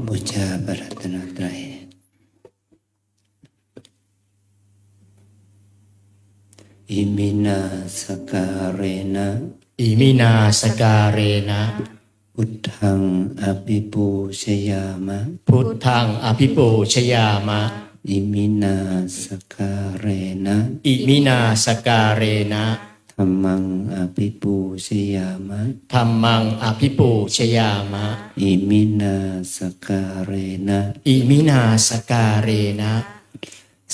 บูชาพระรัตนตรัยอิมินาสการะนะอิมินาสการะนะพุทธังอภิปูชยามะพุทธังอภิปูชยามะอิมินาสการะนะอิมินาสการะนะธัมมังอภิปูชยามะธัมมังอภิปูชยามะอิมินาสการะนะอิมินาสการะนะ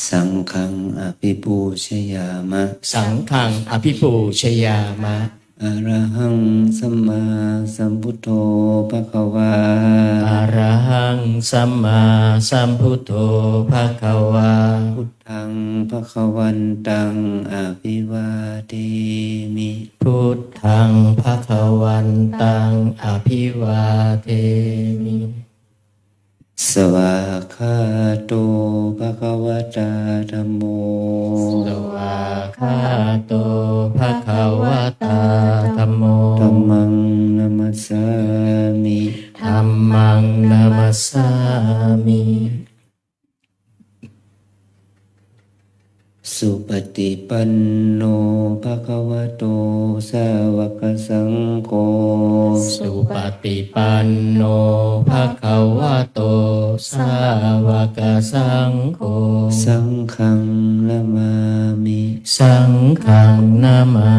สังฆังอภิปูชยามะสังฆังอภิปูชยามะอะระหังสัมมาสัมพุทโธภควาอะระหังสัมมาสัมพุทโธภควาพุทธังภควันตังอภิวาเทมิพุทธังภควันตังอภิวาเทมิสวากขาโตภควตาธัมโมสวากขาโตภควตาธัมโมธัมมังนัมสสามิธัมมังนัมสสามิสุปฏิปันโนภควโตสาวกสังโฆสุปฏิปันโนภควโตสาวกสังโฆสังฆังนะมามิสังฆังนามา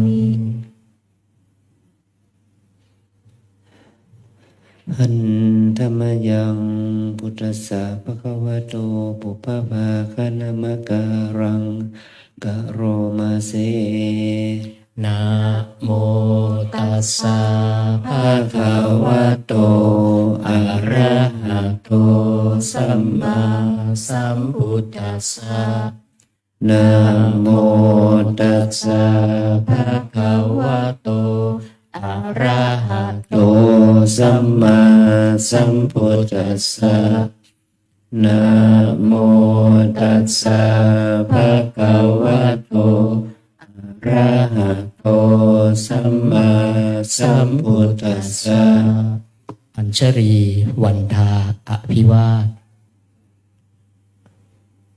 มิหันธรรมยังพุทธัสสะภะคะวะโตปุพพภาคะนะมะการังกะโรมาเสนะโมตัสสะภะคะวะโตอะระหะโตสัมมาสัมพุทธัสสะนะโมตัสสะภะคะวะโตอะระหะโตโตสัมมาสัมพุทธัสสะนะโมตัสสะภะคะวะโตอะระหะโตสัมมาสัมพุทธัสสะอัญชรีวันทาอภิวาท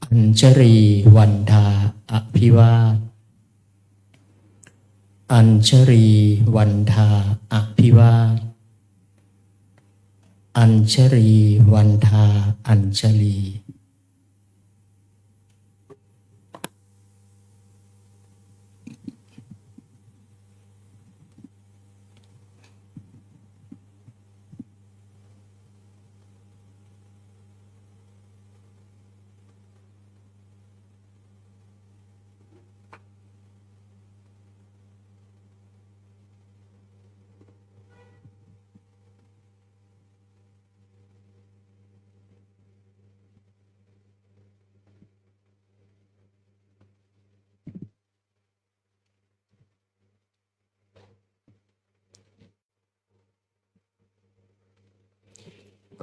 อัญชรีวันทาอภิวาทอัญชรีวันทาอภิวาทอัญชรีวันทาอัญชลี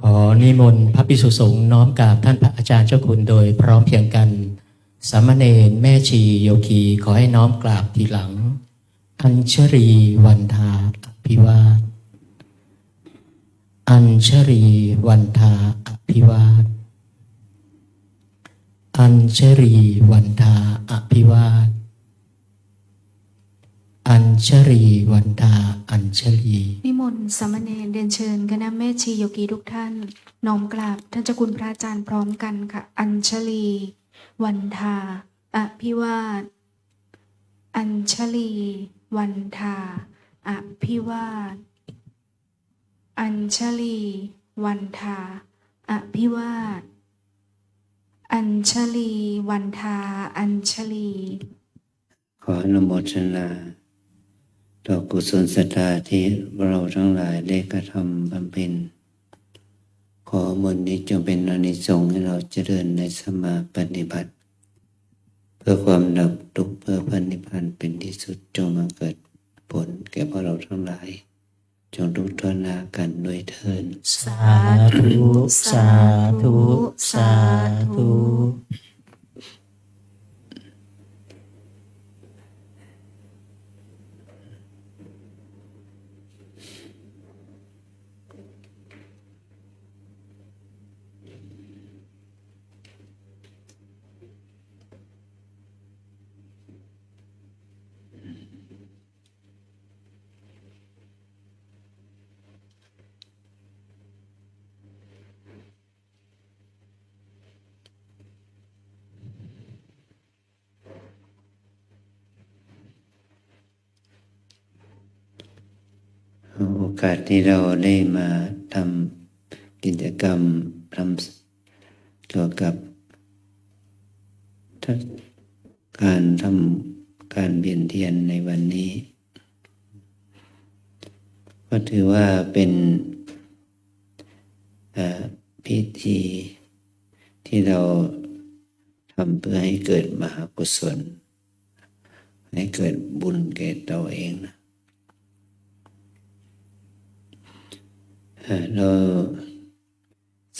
ขอนิมนต์พระภิกษุสงฆ์น้อมกราบท่านพระอาจารย์เจ้าคุณโดยพร้อมเพรียงกันสามเณรแม่ชีโยคีขอให้น้อมกราบทีหลังอัญชรีวันทาอภิวาทอัญชรีวันทาอภิวาทอัญชรีวันทาอภิวาทอัญชรีวันทาอัญชลีนิมนต์สามเณรเรียนเชิญคณะแม่ชีโยกีทุกท่านน้อมกราบท่านเจ้าคุณพระอาจารย์พร้อมกันค่ะอัญชลีวันทาอภิวาทอัญชลีวันทาอภิวาทอัญชลีวันทาอภิวาทอัญชลีวันทาอัญชลีขออนุโมทนาต่อกุศลศรัทธาที่เราทั้งหลายได้กระทำบำเพ็ญขอบุญนี้จงเป็นอานิสงส์ให้เราเจริญในสมาปฏิบัติเพื่อความดับทุกข์เพื่อพระนิพพานเป็นที่สุดจงมาเกิดผลแก่พวกเราทั้งหลายจงทุกทนากันด้วยเถิดสาธุสาธุสาธุ อกาสที่เราได้มาทำกิจกรรมทำเกี่ยวกับการเวียนเทียนในวันนี้ก็ถือว่าเป็นพิธีที่เราทำเพื่อให้เกิดมหากุศลให้เกิดบุญแก่ตัวเองนะเรา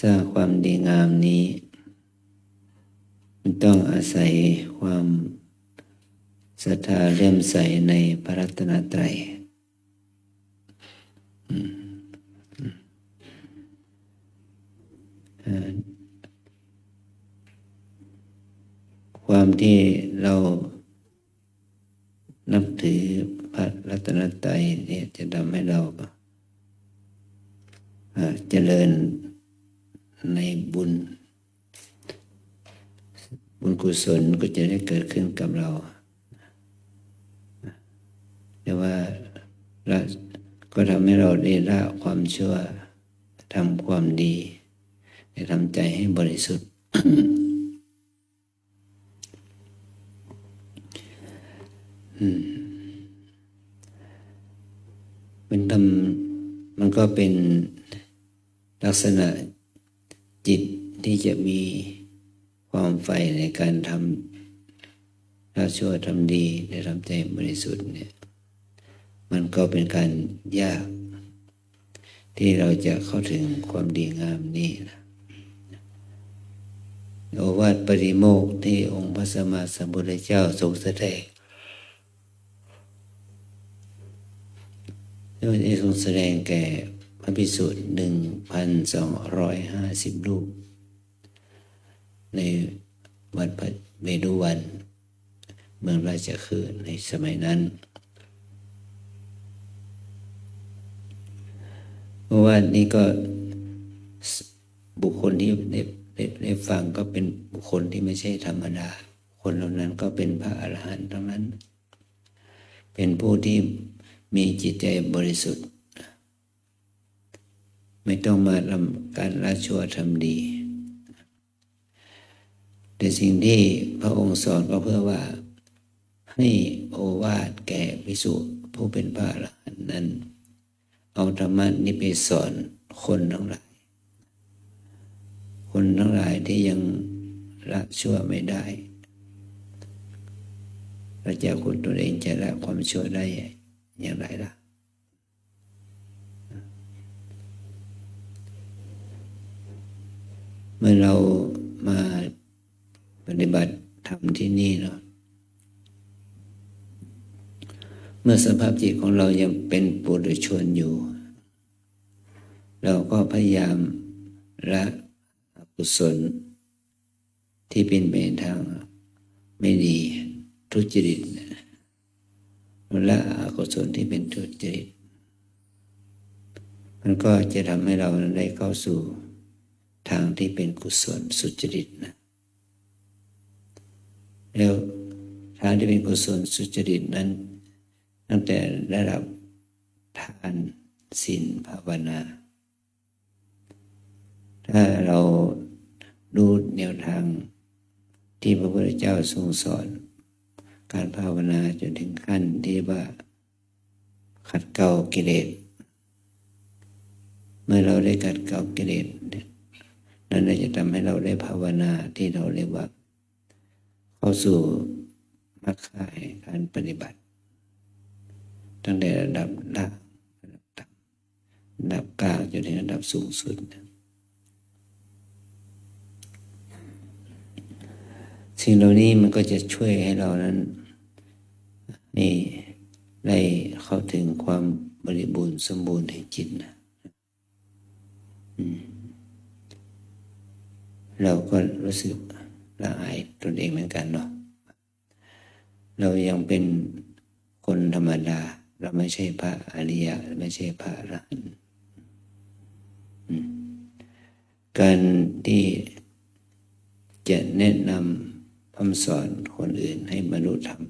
สร้างความดีงามนี้มันต้องอาศัยความศรัทธาเลื่อมใสในพระรัตนตรัยความที่เรานับถือพระรัตนตรัยเนี่ยจะทำให้เราเจริญในบุญกุศลก็จะได้เกิดขึ้นกับเราแต่ว่าก็ทำให้เราได้ละความชั่วทำความดีได้ทำใจให้บริสุทธิ์ มันก็เป็นลักษณะจิตที่จะมีความใฝ่ในการทำละชั่วทำดีได้ทำใจบริสุทธิ์เนี่ยมันก็เป็นการยากที่เราจะเข้าถึงความดีงามนี้นะโอวาทปริโมกข์ที่องค์พระสัมมาสัมพุทธเจ้าทรงแสดงได้ทรงแสดงแก่พระภิกษุ 1,250 รูปในวัดพระเวฬุวันเมืองราชคฤห์ในสมัยนั้นเพราะว่านี่ก็บุคคลที่ได้ฟังก็เป็นบุคคลที่ไม่ใช่ธรรมดาคนเหล่านั้นก็เป็นพระอรหันต์ทั้งนั้นเป็นผู้ที่มีจิตใจบริสุทธิ์ไม่ต้องมาทำการละชั่วทำดีแต่สิ่งที่พระองค์สอนก็เพื่อว่าให้โอวาทแก่ภิกษุผู้เป็นพระอรหันต์นั้นเอาธรรมะนี้ไปสอนคนทั้งหลายที่ยังละชั่วไม่ได้เราจะคุณตัวเองจะละความชั่วได้อย่างไรล่ะเมื่อเรามาปฏิบัติธรรมที่นี่เนาะเมื่อสภาพจิตของเรายังเป็นปุถุชนอยู่เราก็พยายามละอกุศลที่เป็นไปทางไม่ดีทุจริตละอกุศลที่เป็นทุจริตมันก็จะทำให้เราได้เข้าสู่ทางที่เป็นกุศลสุจริตนะแล้วทางที่เป็นกุศลสุจริตนั้นตั้งแต่ระดับทานศีลภาวนาถ้าเราดูแนวทางที่พระพุทธเจ้าทรงสอนการภาวนาจนถึงขั้นที่ว่าขัดเกลากิเลสเมื่อเราได้ขัดเกลากิเลสนั่นจะทำให้เราได้ภาวนาที่เราเรียกว่าเข้าสู่มรรคแห่งการปฏิบัติตั้งแต่ระดับล่างระดับต่ำระดับกลางจนถึงระดับสูงสุดสิ่งเหล่านี้มันก็จะช่วยให้เรานั้นได้เข้าถึงความบริบูรณ์สมบูรณ์แห่งจิตนะเราก็รู้สึกละอายตนเองเหมือนกันเนาะเรายังเป็นคนธรรมดาเราไม่ใช่พระอริยะไม่ใช่พระอรหันต์การที่จะแนะนำคำสอนคนอื่นให้บรรลุธรรม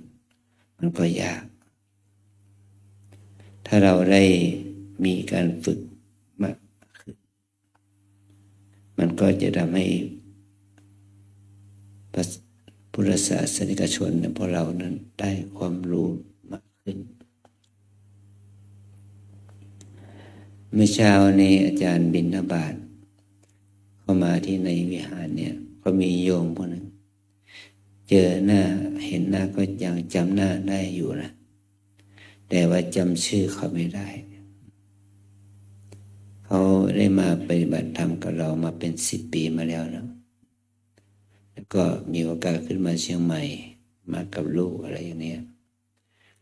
มันก็ยากถ้าเราได้ มีการฝึกมากขึ้นมันก็จะทำให้พุทธศาสนิกชนพวกเรานั้นได้ความรู้มากขึ้นเมื่อเช้านี้อาจารย์บิณฑบาตเข้ามาที่ในวิหารเนี่ยก็มีโยมคนหนึ่งเจอหน้าเห็นหน้าก็ยังจำหน้าได้อยู่นะแต่ว่าจำชื่อเขาไม่ได้เขาได้มาปฏิบัติธรรมกับเรามาเป็น10 ปีมาแล้วนะแล้วก็มีโอกาสขึ้นมาเชียงใหม่มากับลูกอะไรอย่างนี้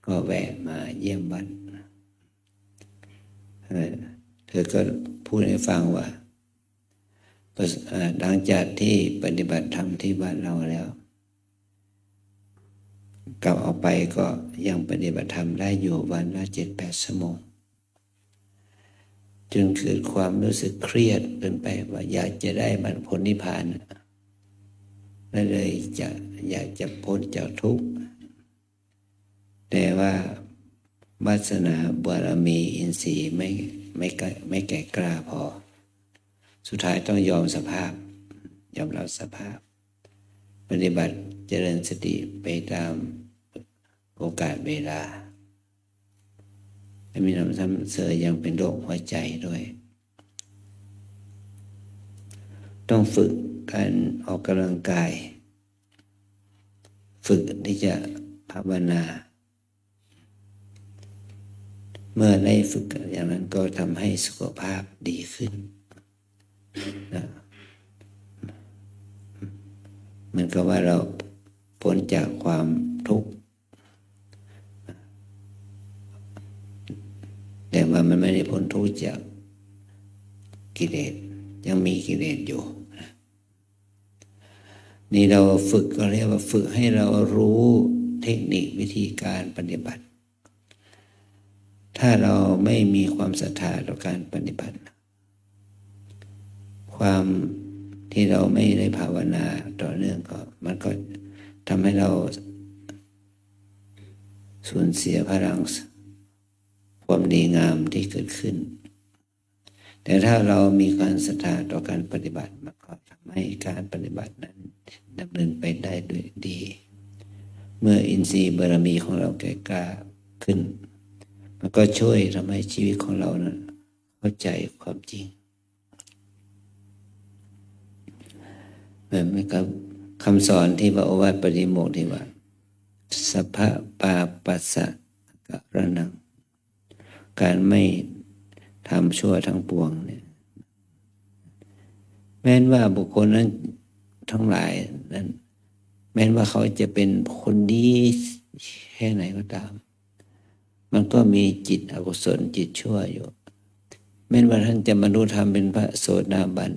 ก็แวะมาเยี่ยมบ้านเธอก็พูดให้ฟังว่าหลังจากที่ปฏิบัติธรรมที่บ้านเราแล้วกลับออกไปก็ยังปฏิบัติธรรมได้อยู่วันละ 7-8 ชั่วโมงจนเกิดความรู้สึกเครียดเกินไปว่าอยากจะได้บรรลุผลนิพพานและเลยอยากจะพ้นจากทุกข์แต่ว่าวาสนาบารมีอินทรีย์ไม่แก่กล้าพอสุดท้ายต้องยอมรับสภาพปฏิบัติเจริญสติไปตามโอกาสเวลาและมีน้ำซ้ำเสยยังเป็นโรคหัวใจด้วยต้องฝึกการออกกำลังกายฝึกที่จะภาวนาเมื่อได้ฝึกอย่างนั้นก็ทำให้สุขภาพดีขึ้นนะเหมือนกับว่าเราพ้นจากความทุกข์แต่ว่ามันไม่ได้พ้นทุกข์จากกิเลสยังมีกิเลสอยู่นี่เราฝึกก็เรียกว่าฝึกให้เรารู้เทคนิควิธีการปฏิบัติถ้าเราไม่มีความศรัทธาต่อการปฏิบัติความที่เราไม่ได้ภาวนาต่อเนื่องก็มันก็ทำให้เราสูญเสียพลังความดีงามที่เกิดขึ้นแต่ถ้าเรามีความศรัทธาต่อการปฏิบัติมันก็ทำให้การปฏิบัตินั้นดำเนินไปได้ด้วยดีเมื่ออินทรีย์บารมีของเราแก่กล้าขึ้นมันก็ช่วยทำให้ชีวิตของเรานั้นเข้าใจความจริงเหมือนกับคำสอนที่ว่าโอวาทปฏิโมกข์ที่ว่าสัพพะปาปัสสะกะระนังการไม่ทำชั่วทั้งปวงเนี่ยแม้นว่าบุคคลนั้นทั้งหลายนั้นแม้นว่าเขาจะเป็นคนดีแค่ไหนก็ตามมันก็มีจิตอกุศลจิตชั่วอยู่แม้ว่าท่านจะบรรลุธรรมเป็นพระโสดาบัน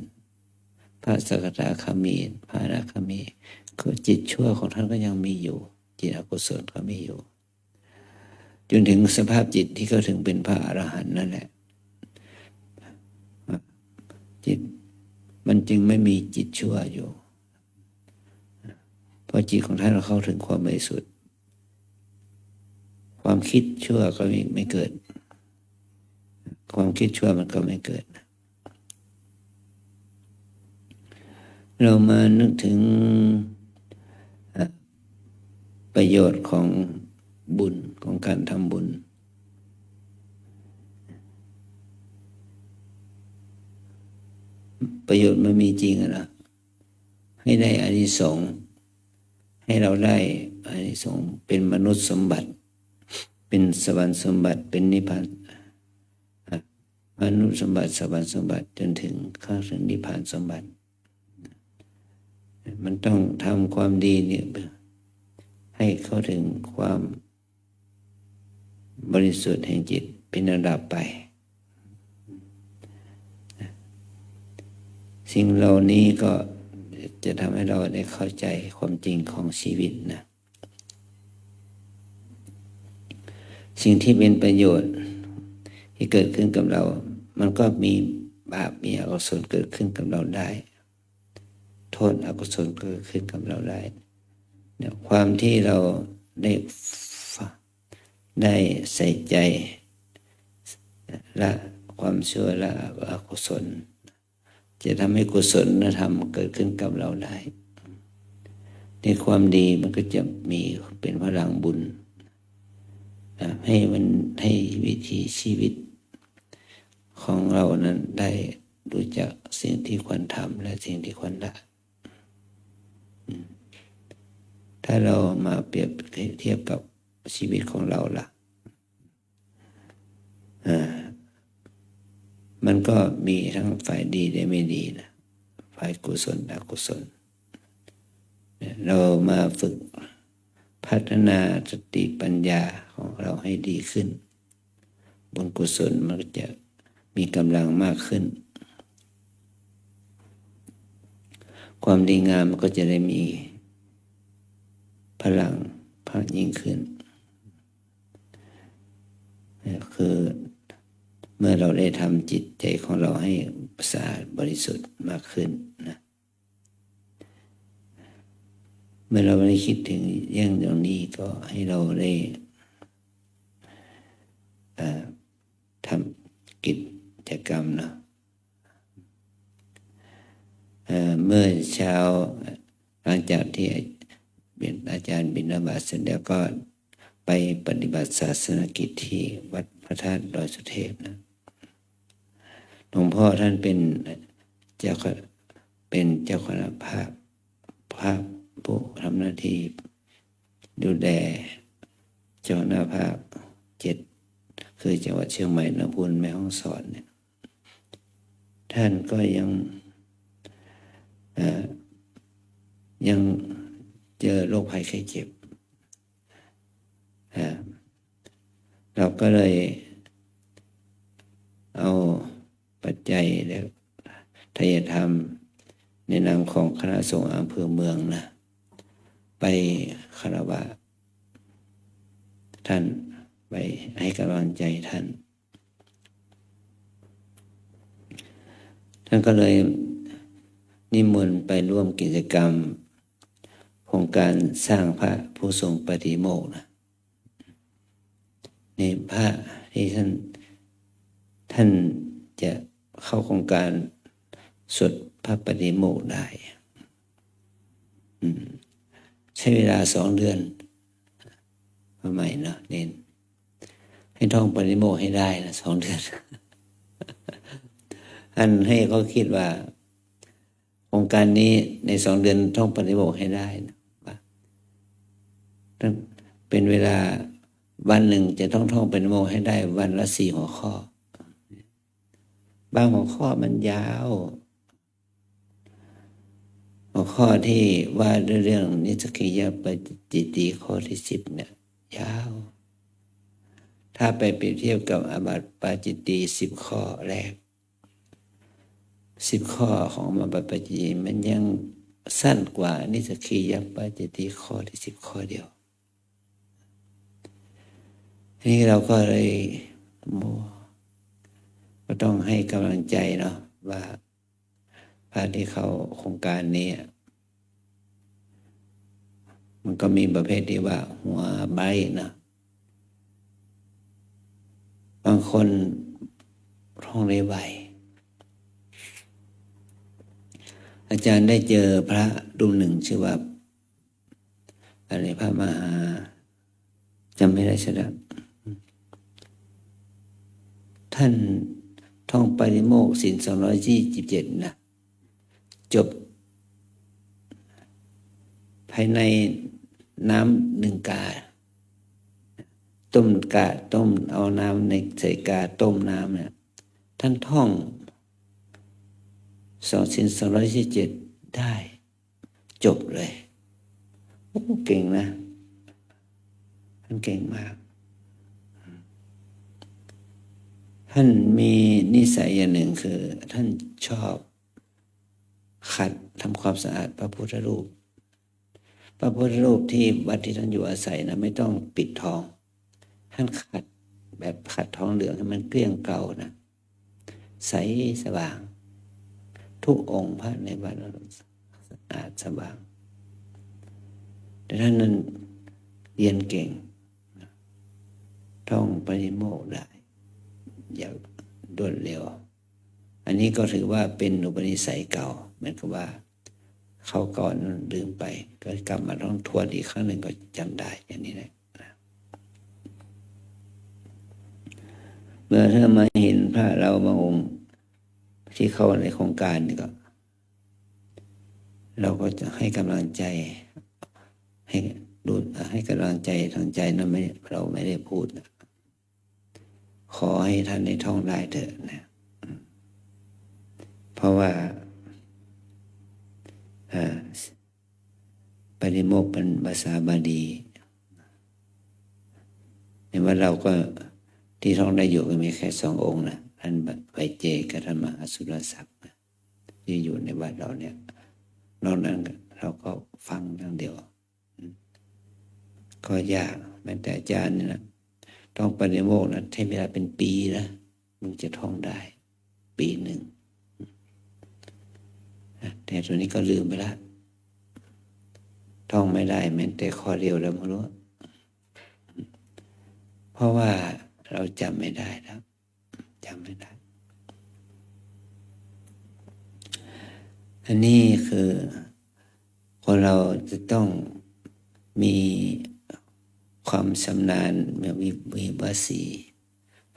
พระสกทาคามีพระอนาคามีคือจิตชั่วของท่านก็ยังมีอยู่จิตอกุศลก็มีอยู่จนถึงสภาพจิตที่เขาถึงเป็นพระอรหันต์นั่นแหละจิตมันจึงไม่มีจิตชั่วอยู่เพราะจิตของท่านเข้าถึงความบริสุทธิ์ความคิดชั่วก็ไม่เกิดความคิดชั่วมันก็ไม่เกิดเรามานึกถึงประโยชน์ของบุญของการทำบุญประโยชน์มันมีจริงนะให้ได้อานิสงส์ให้เราได้อานิสงส์เป็นมนุษย์สมบัติเป็นสวรรค์สมบัติเป็นนิพพานมนุษย์สมบัติสวรรค์สมบัติจนถึงเข้าถึงนิพพานสมบัติมันต้องทำความดีเนี่ยให้เข้าถึงความบริสุทธิ์แห่งจิตเป็นระดับไปสิ่งเหล่านี้ก็จะทำให้เราได้เข้าใจความจริงของชีวิตนะสิ่งที่เป็นประโยชน์ที่เกิดขึ้นกับเรามันก็มีบาปมีอกุศลเกิดขึ้นกับเราได้โทษอกุศลเกิดขึ้นกับเราได้เนี่ยความที่เราได้ใส่ใจละ ความชั่วและอกุศลจะทำให้กุศลธรรมเกิดขึ้นกับเราได้ในความดีมันก็จะมีเป็นพลังบุญให้มันให้วิถีชีวิตของเรานั้นได้รู้จักสิ่งที่ควรทำและสิ่งที่ควรละถ้าเรามาเปรียบเทียบกับชีวิตของเราล่ะมันก็มีทั้งฝ่ายดีและไม่ดีนะฝ่ายกุศลอกุศลเรามาฝึกพัฒนาสติปัญญาของเราให้ดีขึ้นบุญกุศลมันก็จะมีกำลังมากขึ้นความดีงามมันก็จะได้มีพลังมากยิ่งขึ้นคือเมื่อเราได้ทำจิตใจของเราให้สะอาดบริสุทธิ์มากขึ้นนะเมื่อเราได้คิดถึงเรื่องตรงนี้ก็ให้เราได้ทำกิจกรรมนะเมื่อเช้าหลังจากที่อาจารย์บิณฑบาตเสร็จแล้วก็ไปปฏิบัติศาสนกิจที่วัดพระธาตุดอยสุเทพนะหลวงพ่อท่านเป็นเจ้าคณะภาคผู้ทำหน้าที่ดูแลเจ้าคณะภาค7คือจังหวัดเชียงใหม่ลำพูนแม่ฮ่องสอนเนี่ยท่านก็ยังเจอโรคภัยไข้เจ็บเราก็เลยเอาปัจจัยและทายธรรมในนามของคณะสงฆ์อำเภอเมืองนะไปคารวะท่านไปให้กำลังใจท่านก็เลยนิมนต์ไปร่วมกิจกรรมโครงการสร้างพระผู้ทรงปฏิโมกข์นะในพระที่ท่านจะเข้าโครงการสวดพระปฏิโมกข์ได้ใช้เวลา2 เดือนประมาณเนาะเน้นให้ท่องปฏิโมกข์ให้ได้นะ2 เดือนท่านให้เขาคิดว่าโครงการนี้ใน2 เดือนท่องปฏิโมกข์ให้ได้นะเป็นเวลาวันหนึ่งจะท่องปฏิโมกข์ให้ได้วันละ4 หัวข้อบางหัวข้อมันยาวหัวข้อที่ว่าด้วยเรื่องนิสสกิยปจิตติข้อที่10เนี่ยยาวถ้าไปเปรียบเทียบกับอาบัติปาจิตติ10 ข้อแรก10 ข้อของอาบัติปาจิตติมันยังสั้นกว่านิสสกิยปจิตติข้อที่10 ข้อเดียวทีนี้เราก็เลยก็ต้องให้กำลังใจเนาะว่าพระที่เขาโครงการนี้มันก็มีประเภทที่ว่าหัวใบนะบางคนท่องได้ไวอาจารย์ได้เจอพระรูปหนึ่งชื่อว่าอะไรพระมหาจำไม่ได้ชัดท่านท่องปฏิโมกข์ศีล227นะจบภายในน้ำ1 กาต้มเอาน้ำในใส่กาต้มน้ำเนี่ยท่านท่องศีล227ได้จบเลยเก่งนะท่านเก่งมากท่านมีนิสัยอย่างหนึ่งคือท่านชอบขัดทำความสะอาดพระพุทธรูปที่วัดที่ท่านอยู่อาศัยนะไม่ต้องปิดทองท่านขัดแบบขัดทองเหลืองให้มันเกลี้ยงเก่านะใสสว่างทุกองค์พระในวัดสะอาดสว่างแต่ท่านนั้นเรียนเก่งท่องปฏิโมกข์ได้อยาก รวดเร็วอันนี้ก็ถือว่าเป็นอุปนิสัยเก่าเหมือนกับว่าเขาก่อนลืมไปก็กลับมาต้องทวนอีกครั้งหนึ่งก็จำได้อย่างนี้แหละเมื่อถ้ามาเห็นพระเราบางองค์ที่เข้าในโครงการนี่ก็เราก็จะให้กำลังใจให้กำลังใจทางใจนะเราไม่ได้พูดนะขอให้ท่านในท่องได้เถอะนะเพราะว่าปฏิโมกข์เป็นภาษาบาลีในว่าเราก็ที่ท่องได้อยู่ก็มีแค่2 องค์นะท่านไวเจกับท่านมหาสุรศักดิ์ที่อยู่ในวัดเราเนี่ยนอกนั้นเราก็ฟังทั้งเดียวก็ยากแม้แต่อาจารย์นี่นะต้องปฏิโมกข์นะใช้เวลาเป็นปีนะมึงจะท่องได้ปีหนึ่งแต่ตัวนี้ก็ลืมไปแล้วท่องไม่ได้แม้แต่ข้อเดียวแล้วไม่รู้เพราะว่าเราจำไม่ได้แล้วจำไม่ได้อันนี้คือคนเราจะต้องมีความชำนาญมีวสี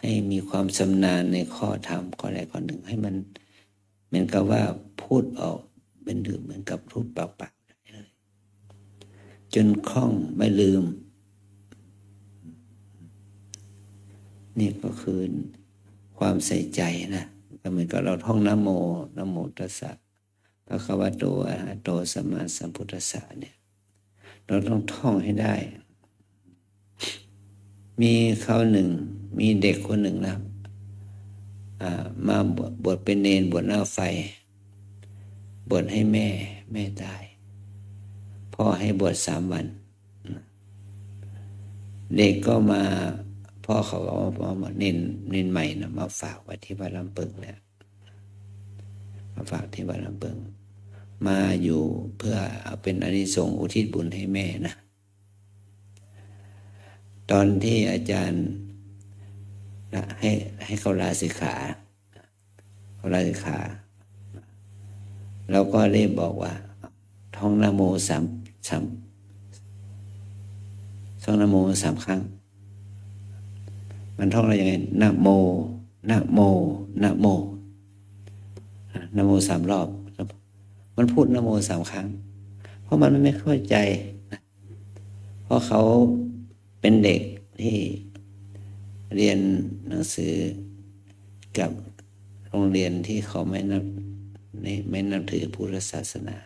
ให้มีความชำนาญในข้อธรรมข้อใดข้อหนึ่งให้มันเหมือนกับว่าพูดออกเป็นเหมือนกับพูดเปล่าๆได้เลยจนคล่องไม่ลืมนี่ก็คือความใส่ใจนะก็เหมือนกับเราท่องนะโมตัสสะภะคะวะโตอะระหะโตสัมมาสัมพุทธัสสะเนี่ยเราต้องท่องให้ได้มีเขาหนึ่งมีเด็กคนหนึ่งนะมาบวชเป็นเณรบวชหน้าไฟบวชให้แม่ตายพ่อให้บวช3 วันเด็กก็มาพ่อเขาเอามาเน้นใหม่นะมาฝากไว้ที่วัดลำปึงเนี่ยมาฝากที่วัดลำปึงมาอยู่เพื่อเอาเป็นอานิสงส์อุทิศบุญให้แม่นะตอนที่อาจารย์ให้เขาลาสิกขาเราก็ได้บอกว่าท่องนะโมท่องนะโม3 ครั้งมันท่องอะไรยังไงนะโมนะโมนะโมนะโม3 รอบมันพูดนะโม3 ครั้งเพราะมันไม่เข้าใจเพราะเขาเป็นเด็กที่เรียนหนังสือกับโรงเรียนที่เขาไม่นับถือพุทธศาสนา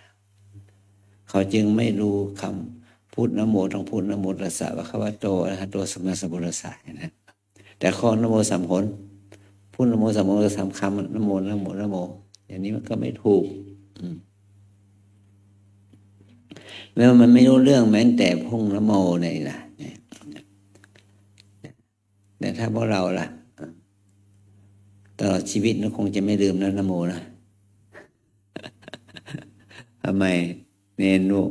เขาจึงไม่รู้คำพูดนะโมต้องพูดนะโมตัสสะภะคะวะโตอะระหะโตสัมมาสัมพุทธัสสะนะแต่ข้อนะโม3 หนพูดนะโม3 หน3 คำนะโมอย่างนี้มันก็ไม่ถูกแม้ว่ามันไม่รู้เรื่องแม้แต่พุ่งนะโมเนี่ยนะแต่ถ้าพวกเราล่ะตลอดชีวิตเราคงจะไม่ลืมนะโมนะทำไมเนนุ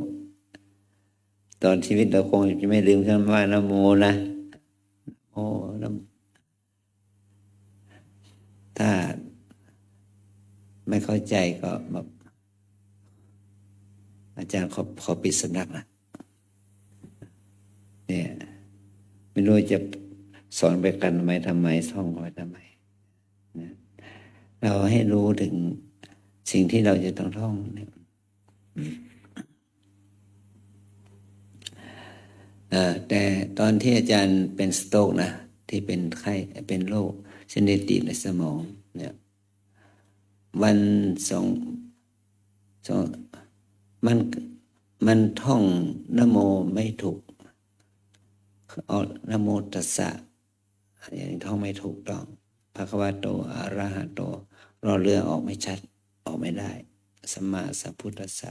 ตอนชีวิตเราคงจะไม่ลืมคำว่านะโมนะโอ้ถ้าไม่เข้าใจก็แบบอาจารย์ขอปิดสำนักนะเนี่ยไม่รู้จะสอนไปกันทำไมท่องไว้ทำไมนะเราให้รู้ถึงสิ่งที่เราจะต้องท่องเนี่ยแต่ตอนที่อาจารย์เป็นสโตรกนะที่เป็นไข้เป็นโรคเส้นเลือดตีบในสมองเนี่ยวัน2มันท่องนะโมไม่ถูกเอานะโมตัสสะอย่างนี้ท่องไม่ถูกต้องภะคะวะโตอะระหะโตรอเรือออกไม่ชัดออกไม่ได้สัมมาสัมพุทธัสสะ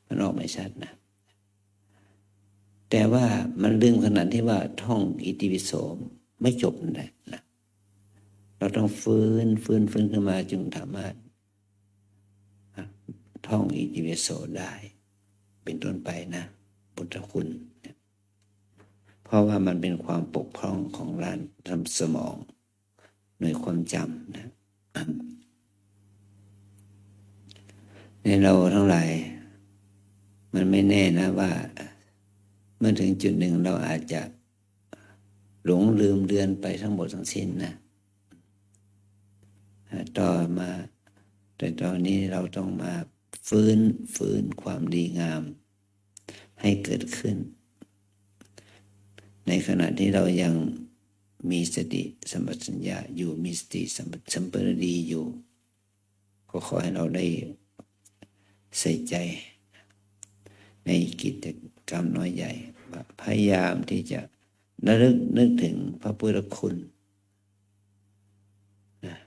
มันออกไม่ชัดนะแต่ว่ามันลืมขนาดที่ว่าท่องอิติปิโสไม่จบนั่นแหละนะเราต้องฟื้นขึ้นมาจึงสามารถท่องอิติปิโสได้เป็นต้นไปนะพุทธคุณเพราะว่ามันเป็นความปกพร่องของด้านสมองหน่วยความจำนะ ในเราทั้งหลายมันไม่แน่นะว่าเมื่อถึงจุดหนึ่งเราอาจจะหลงลืมเลือนไปทั้งหมดทั้งสิ้นนะต่อมาแต่ตอนนี้เราต้องมาฟื้นความดีงามให้เกิดขึ้นในขณะที่เรายังมีสติสัมปชัญญะอยู่มีสติสัมปชัญญะอยู่ก็ขอให้เราได้ใส่ใจในกิจกรรมน้อยใหญ่พยายามที่จะนึกถึงพระพุทธคุณ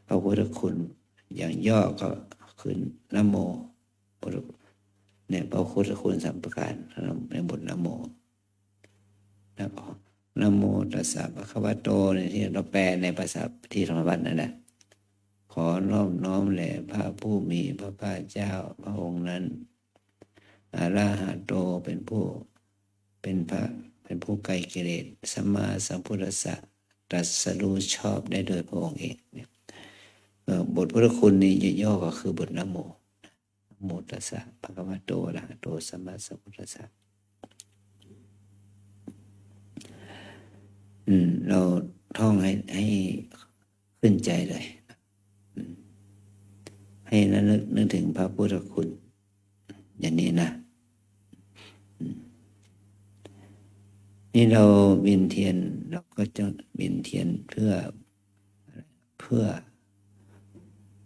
พระพุทธคุณอย่างย่อก็คือนะโมเนี่ยพระพุทธคุณ3 ประการในบทนะโมแล้วก็นะโมตัสสะภะคะวะโตเนี่ยที่เราแปลในภาษาที่ธรรมบัญนั่นแหละขอน้อมแด่พระผู้มีพระภาคเจ้าพระองค์นั้นอรหันโตเป็นผู้ไกลกิเลสสัมมาสัมพุทธัสสะตรัสรู้ชอบได้โดยพระองค์เองเนี่ยบทพุทธคุณนี้ย่อก็คือบทนะโมนะโมตัสสะภะคะวะโตอะระหะโตสัมมาสัมพุทธัสสะเราท่องให้ขึ้นใจเลยให้นึกถึงพระพุทธคุณอย่างนี้นะนี่เราเวียนเทียนเราก็จะเวียนเทียนเพื่อ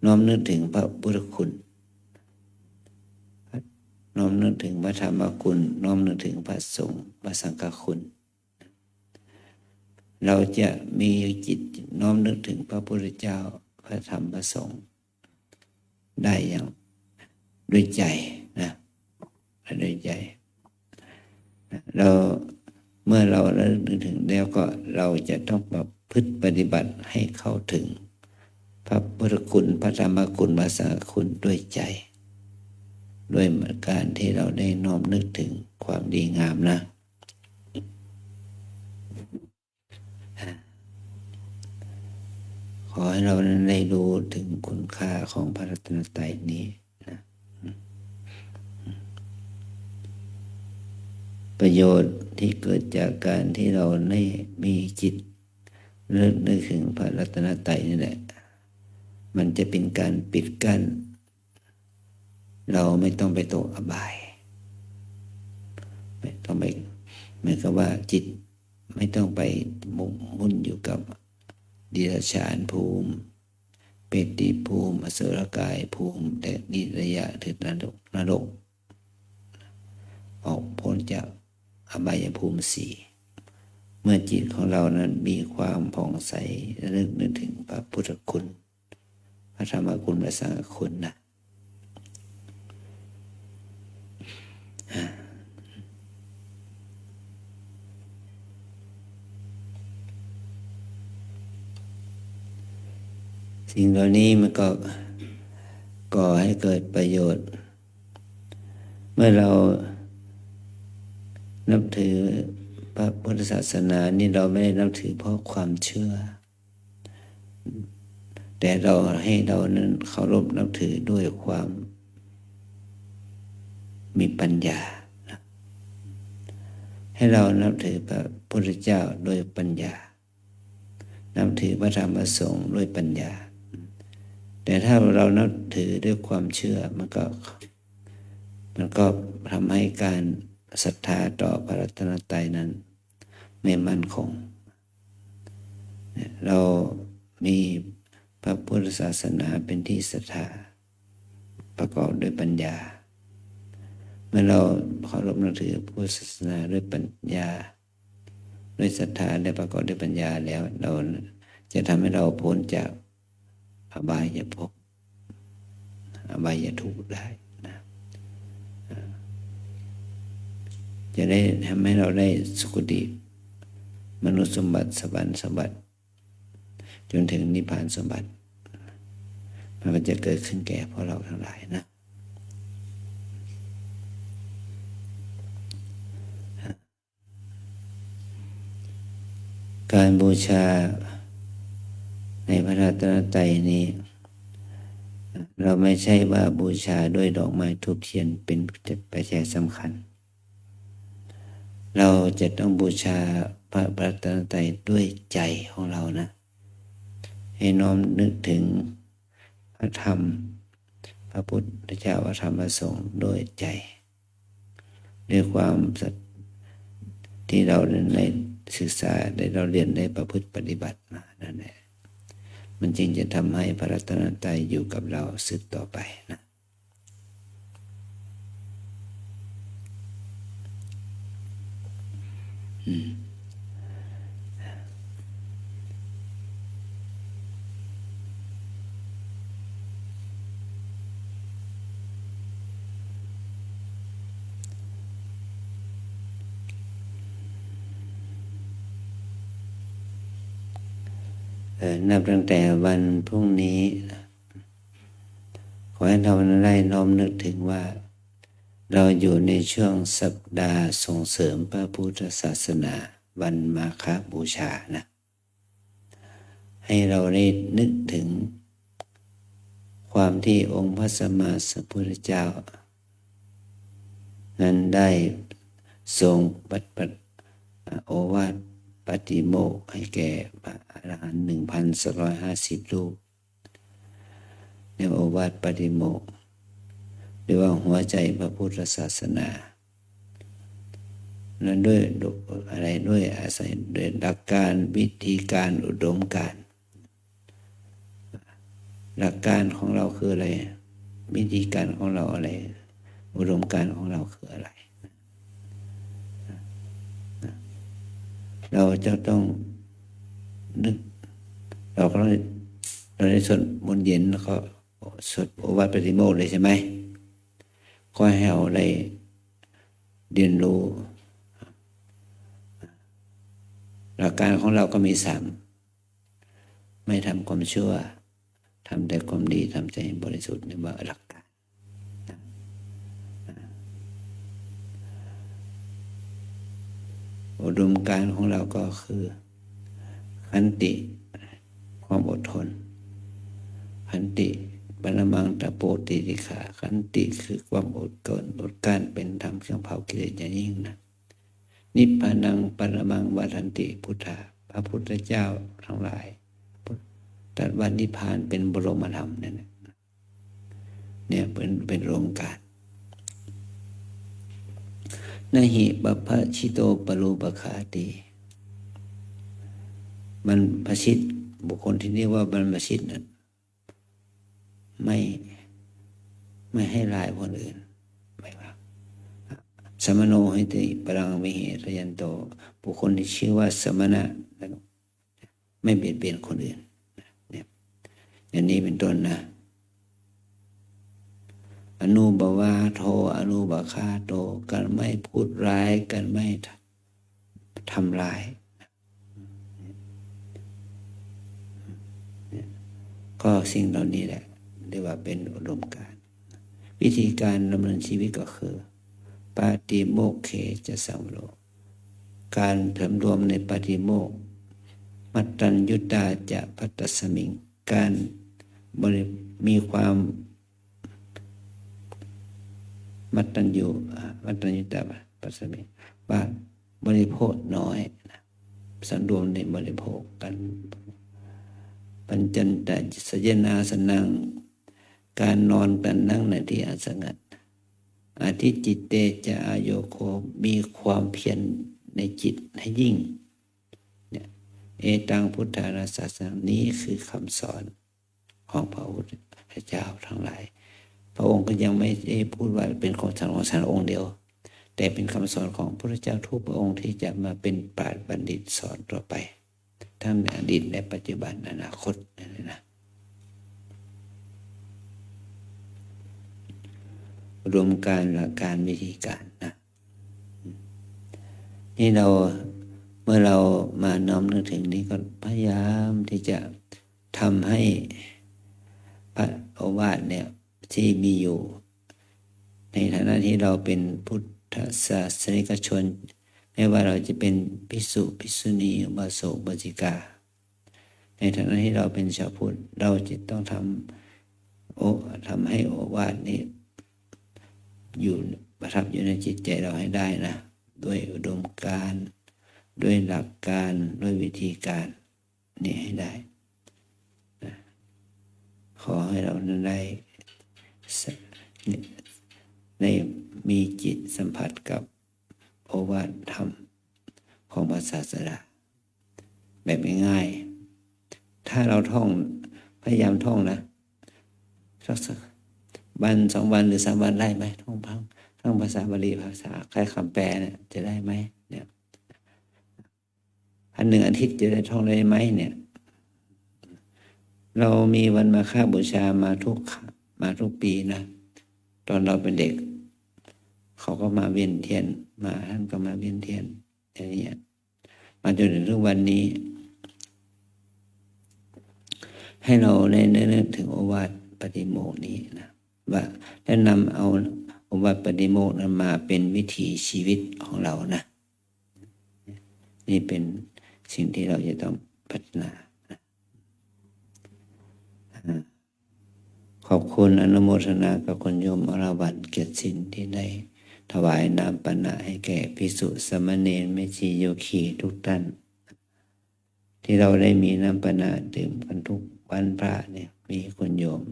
น้อมนึกถึงพระพุทธคุณน้อมนึกถึงพระธรรมคุณน้อมนึกถึงพระสงฆ์พระสังฆคุณเราจะมีจิตน้อมนึกถึงพระพุทธเจ้าพระธรรมพระสงฆ์ได้อย่างด้วยใจนะด้วยใจเมื่อเราระลึกถึงแล้วก็เราจะต้องประพฤติปฏิบัติให้เข้าถึงพระพุทธคุณพระธรรมคุณพระสังฆคุณด้วยใจด้วยการที่เราได้น้อมนึกถึงความดีงามนะขอให้เรานั้นได้รู้ถึงคุณค่าของพระรัตนตรัยนี้นะประโยชน์ที่เกิดจากการที่เราได้มีจิตนึกถึงพระรัตนตรัยนี่แหละมันจะเป็นการปิดกั้นเราไม่ต้องไปตกอบายไม่ต้องไปหมายความว่าจิตไม่ต้องไปมุ่นอยู่กับดิรัจฉานภูมิเปรตภูมิอสุรกายภูมิแต่นิระยะถึงนรกออกพ้นจากอบายภูมิ 4เมื่อจิตของเรานั้นมีความผ่องใสนึกถึงพระพุทธคุณพระธรรมคุณพระสังฆคุณนะสิ่งเหล่านี้มันก็ก่อให้เกิดประโยชน์เมื่อเรานับถือพระพุทธศาสนานี่เราไม่ได้นับถือเพราะความเชื่อแต่เราให้เรานั้นเคารพนับถือด้วยความมีปัญญาให้เรานับถือพระพุทธเจ้าด้วยปัญญานับถือพระธรรมพระสงฆ์ด้วยปัญญาแต่ถ้าเรานับถือด้วยความเชื่อมันก็ทำให้การศรัทธาต่อพระรัตนตรัยนั้นไม่มั่นคงเรามีพระพุทธศาสนาเป็นที่ศรัทธาประกอบด้วยปัญญาเมื่อเราเคารพนับถือพุทธศาสนาด้วยปัญญาด้วยศรัทธาได้ประกอบด้วยปัญญาแล้วเราจะทำให้เราพ้นจากอบายภพอบายทุกข์ได้นะจะได้ทำให้เราได้สุคติมนุษย์สมบัติสวรรค์สมบัติจนถึงนิพพานสมบัติมันจะเกิดขึ้นแก่พวกเราทั้งหลายนะการบูชาในพระรัตนตรัยนี้ เราไม่ใช่ว่าบูชาด้วยดอกไม้ธูปเทียนเป็นปัจจัยสำคัญเราจะต้องบูชาพระรัตนตรัยด้วยใจของเรานะให้น้อมนึกถึงพระธรรมพระพุทธเจ้าพระธรรมพระสงฆ์ด้วยใจด้วยความที่เราได้ศึกษาได้เราเรียนได้ประพฤติปฏิบัติมานั่นแหละมันจึงจะทำให้พระรัตนตรัยอยู่กับเราสืบต่อไปนะนับตั้งแต่วันพรุ่งนี้ขอให้เราได้น้อมนึกถึงว่าเราอยู่ในช่วงสัปดาห์ส่งเสริมพระพุทธศาสนาวันมาฆบูชานะให้เราได้นึกถึงความที่องค์พระสัมมาสัมพุทธเจ้านั้นได้ทรงโอวาทปฏิโมกข์ให้แก่พระอรหันต์ 1,250 รูปในโอวาทปฏิโมกข์หรือว่าหัวใจพระพุทธศาสนานั้นด้วยอะไรด้วยอาศัยด้วยหลักการวิธีการอุดมการณ์หลักการของเราคืออะไรวิธีการของเราอะไรอุดมการณ์ของเราคืออะไรเราจะต้องนึกเราได้สวดมนต์เย็นแล้วก็สวดโอวาทปฏิโมกข์เลยใช่ไหมก็ให้เราได้เรียนรู้หลักการของเราก็มี3ไม่ทำความชั่วทำแต่ความดีทำใจบริสุทธิ์นี่ว่าหลักการอุดมการณ์ของเราก็คือขันติความอดทนขันติปรมังตโปติติขาขันติคือความอดทนอดกลั้นเป็นธรรมเครื่องเผากิเลสอย่างยิ่งนะนิพพานังปรมังวทันติพุทธาพระพุทธเจ้าทั้งหลายตรัสว่านิพพานเป็นบรมธรรมนั่นเนี่ยเป็นโรงการนะหิบัพพชิโตปรูปคาติมันพชิตบุคคลที่เรียกว่าบรรพชิตนั้นไม่ให้ลายคนอื่นไม่ว่าสมโนหิติปรังวิเหรยันโตบุคคลที่ชื่อว่าสมณะไม่เบียดเบียนคนอื่นเนี่ยอย่างนี้เป็นต้นนะอนุบวาโทอนุบาคาโตการไม่พูดร้ายการไม่ทำร้ายก็สิ่งเหล่านี้แหละเรียกว่าเป็นอุดมการณ์วิธีการดำเนินชีวิตก็คือปาติโมกข์เขจะสัมโรการสำรวมในปาติโมกข์มัตตัญญุตาจะพัตตสมิงการมีความมัตตัญญูตาปัสสมิว่าบริโภคน้อยนะสำรวมในบริโภคกันปัญจันตสยนาสนังการนอนกันนั่งในที่อันสงัดอาทิจิตเตจะอโยโคมีความเพียรในจิตให้ยิ่งเนี่ยเอตังพุทธานาศาสนานี้คือคำสอนของพระพุทธเจ้าทั้งหลายพระองค์ก็ยังไม่ได้พูดว่าเป็นของท่านองค์เดียวแต่เป็นคำสอนของพระพุทธเจ้าทุกพระองค์ที่จะมาเป็นปราชญ์บัณฑิตสอนต่อไปทั้งในอดีตและปัจจุบันอนาคตนะรวมการหลักการวิธีการนะนี่เมื่อเรามาน้อมนึกถึงนี้ก็พยายามที่จะทำให้พระโอวาทเนี่ยที่มีอยู่ในฐานะที่เราเป็นพุทธศาสนิกชนไม่ว่าเราจะเป็นภิกษุภิกษุณีอุบาสกอุบาสิกาในฐานะที่เราเป็นชาวพุทธเราจะต้องทำ ทำให้โอวาทนี้อยู่ประทับอยู่ในจิตใจเราให้ได้นะด้วยอุดมการณ์ด้วยหลักการด้วยวิธีการนี่ให้ได้นะขอให้เรานั้นได้มีจิตสัมผัสกับโอวาทธรรมของพระศาสดาแบบง่ายๆถ้าเราท่องพยายามท่องนะสักวัน2 วันหรือ3 วันได้ไหมท่องภาษาบาลีภาษาใครคำแปลเนี่ยจะได้ไหมเนี่ย1 อาทิตย์จะได้ท่องได้ไหมเนี่ยเรามีวันมาฆบูชามาทุกปีนะตอนเราเป็นเด็กเขาก็มาเวียนเทียนมาท่านก็มาเวียนเทียนอย่างนี้มาจนถึงทุกวันนี้ให้เราได้นึกถึงโอวาทปฏิโมกข์นี้นะว่าได้นำเอาโอวาทปฏิโมกข์นั้นมาเป็นวิถีชีวิตของเรานะนี่เป็นสิ่งที่เราจะต้องพัฒนาขอบคุณอนุโมทนากับคุณโยมอรวรรณเกียรติสินที่ได้ถวายน้ำปนะให้แก่ภิกษุสามเณรแม่ชีโยคีทุกท่านที่เราได้มีน้ำปนะดื่มกันทุกวันพระเนี่ยมีคุณโยม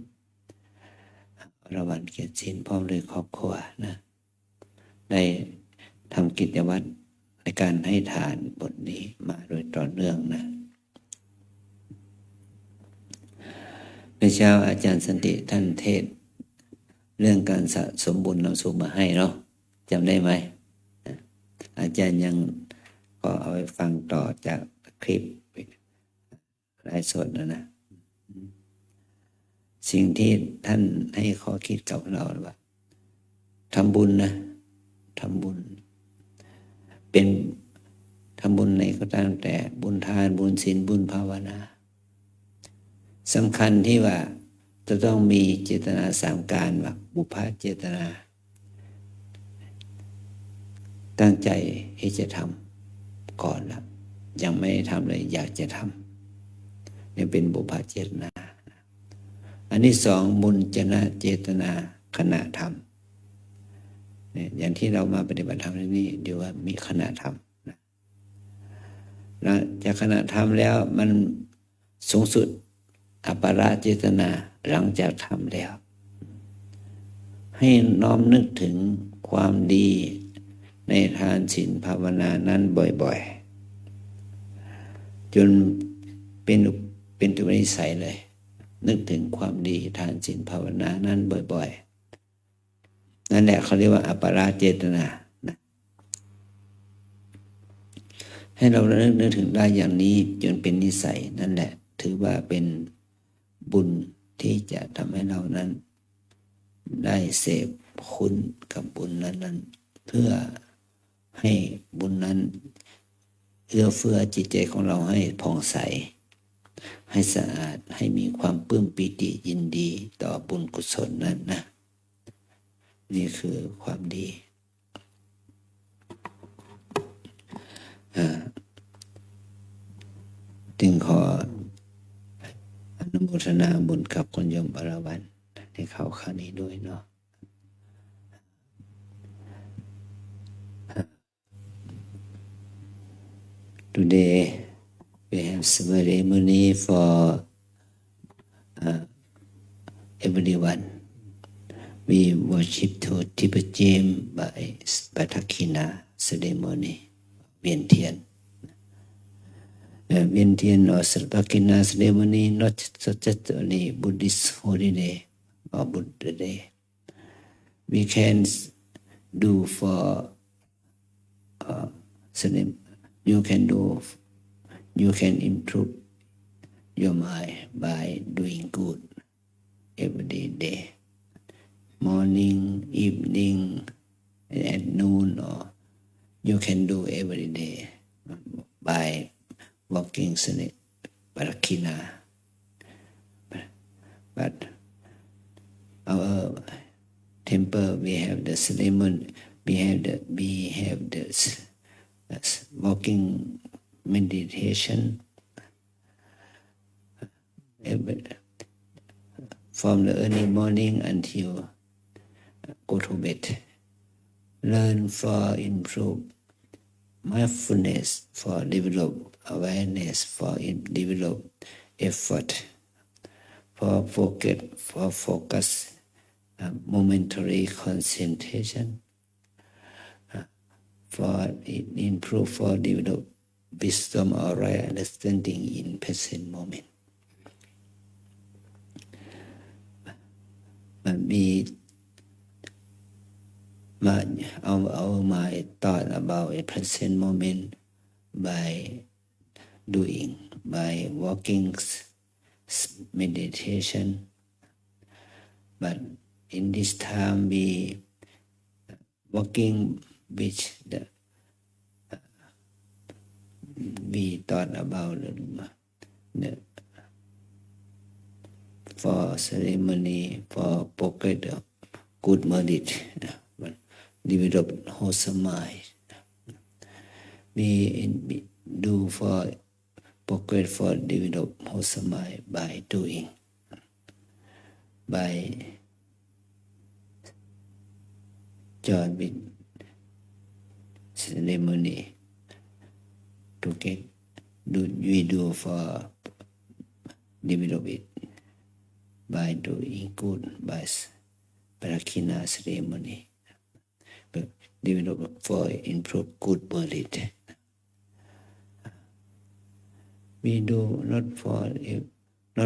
อรวรรณเกียรติสินพร้อมด้วยครอบครัวนะได้ทำกิจวัตรในการให้ทานบทนี้มาโดยต่อเนื่องนะในเช้าอาจารย์สันติท่านเทศเรื่องการสะสมบุญนำสุขมาให้เนาะจำได้ไหมอาจารย์ยังก็เอาไปฟังต่อจากคลิปไลฟ์สดนะสิ่งที่ท่านให้ข้อคิดกับเราว่าทำบุญนะทำบุญเป็นทำบุญไหนก็ตามแต่บุญทานบุญศีลบุญภาวนาสำคัญที่ว่าจะต้องมีเจตนา3 การว่าบุพเจตนาตั้งใจที่จะทำก่อนแล้วยังไม่ได้ทำเลยอยากจะทำนี่เป็นบุพเจตนาอันที่2บุญจนะเจตนาขณะทำเนี่ยอย่างที่เรามาปฏิบัติธรรมนี่เดี๋ยวว่ามีขณะทำนะแล้วจากขณะทำแล้วมันสูงสุดอัปปราเจตนาหลังจากทำแล้วให้น้อมนึกถึงความดีในทานศีลภาวนานั้นบ่อยๆจนเป็นตัวนิสัยเลยนึกถึงความดีทานศีลภาวนานั้นบ่อยๆนั่นแหละเขาเรียกว่าอัปปราเจตนานะให้เรานึกถึงได้อย่างนี้จนเป็นนิสัยนั่นแหละถือว่าเป็นบุญที่จะทำให้เรานั้นได้เสพคุณกับบุญนั้นเพื่อให้บุญนั้นเอื้อเฟื้อจิตใจของเราให้ผ่องใสให้สะอาดให้มีความปลื้มปีติยินดีต่อบุญกุศลนั้นนะนี่คือความดีจึงขออนุโมทนาบุญกับคุณโยมอรวรรณในคราวนี้ด้วยเนาะToday we have ceremony for everyone. We worship to Tibet James by Patakina ceremony, Vientian. Vientian or Patakina ceremony not just only Buddhist holiday or Buddha day. We can do for ceremony. You can improve your mind by doing good every day, morning, evening, at noon, or you can do every day by walking Parakina. But our temple, we have the ceremony, we have the walking meditation from the early morning until go to bed. Learn for improve mindfulness, for develop awareness, for develop effort, for focus, momentary concentration, for improve, for develop wisdom or right understanding in present moment. มันมีมาเอามา thought about a present moment by doing, by walking, meditation. But in this time we walking which we thought about the for ceremony, for pocket good merit, but develop wholesome mind. We do for pocket for develop wholesome mind by doing, by join with ceremony to get we do for develop it by doing good, by Parakina ceremony, but develop for improve good merit. We do not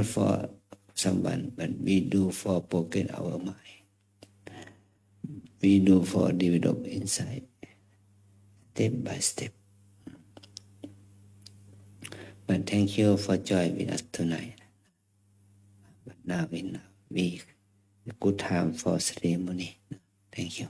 for someone, but we do for pocket our mind. We do for develop insight, step by step. But thank you for joining with us tonight. But now in we a good time for ceremony. Thank you.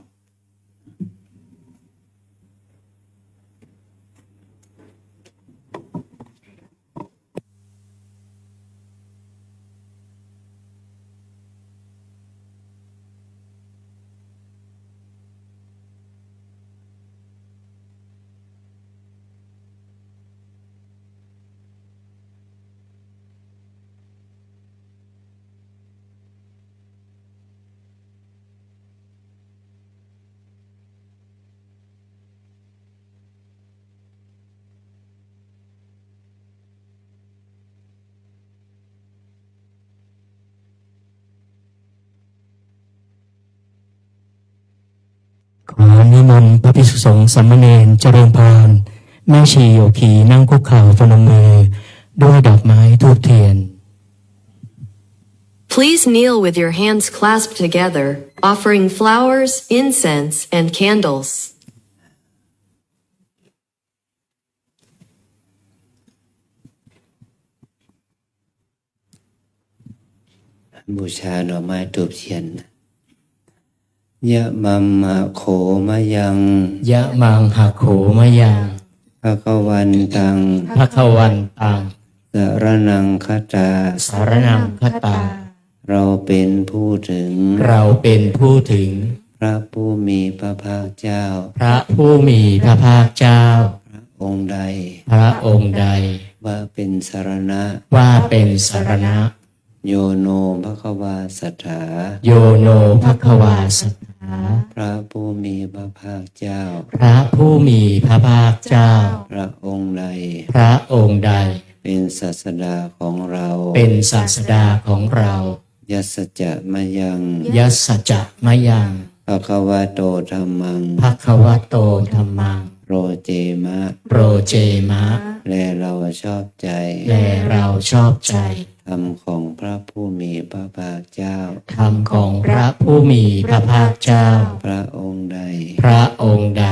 ขอนิมนต์พระภิกษุสงฆ์สามเณรเจริญพรแม่ชีโยคีนั่งคุกเข่าพนมมือด้วยดอกไม้ธูปเทียน Please kneel with your hands clasped together, offering flowers, incense, and candles. บูชาดอกไม้ธูปเทียนยะมัมมะโขมะยังยะมังหะโขมะยังภะคะวันตังภะคะวันตังสรณังคัจจาสรณังคัจตาเราเป็นผู้ถึงเราเป็นผู้ถึงพระผู้มีพระภาคเจ้าพระผู้มีพระภาคเจ้าพระองค์ใดพระองค์ใดว่าเป็นสรณะว่าเป็นสรณะโยโนภควาสัทธาโยโนภควาสัทธาพระผู้มีพระภาคเจ้าพระผู้มีพระภาคเจ้าพระองค์ใดพระองค์ใดเป็นศาสดาของเราเป็นศาสดาของเรายัสสจะมะยังยัสสจะมะยังภควโตธัมมังภควโตธัมมังโรเจมะโรเจมะแลเราชอบใจแลเราชอบใจธรรมของพระผู้มีพระภาคเจ้าธรรมของพระผู้มีพระภาคเจ้าพระองค์ใดพระองค์ใด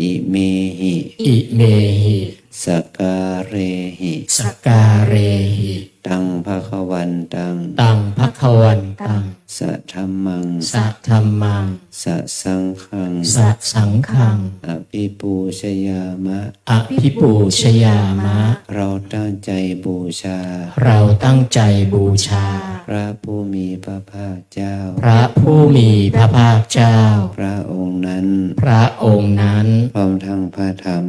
อิเมหิอิเมหิสการเรหิสการเรหิตังภควันตังตังภควันตังสัทธัมมังสัทธัมมังสัสังฆังสัสังฆังอภิปูชยามะอภิปูชยามะเราตั้งใจบูชาเราตั้งใจบูชาพระผู้มีพระภาคเจ้าพระผู้มีพระภาคเจ้าพระองค์นั้นพระองค์นั้นพร้อมทั้งพระธรรม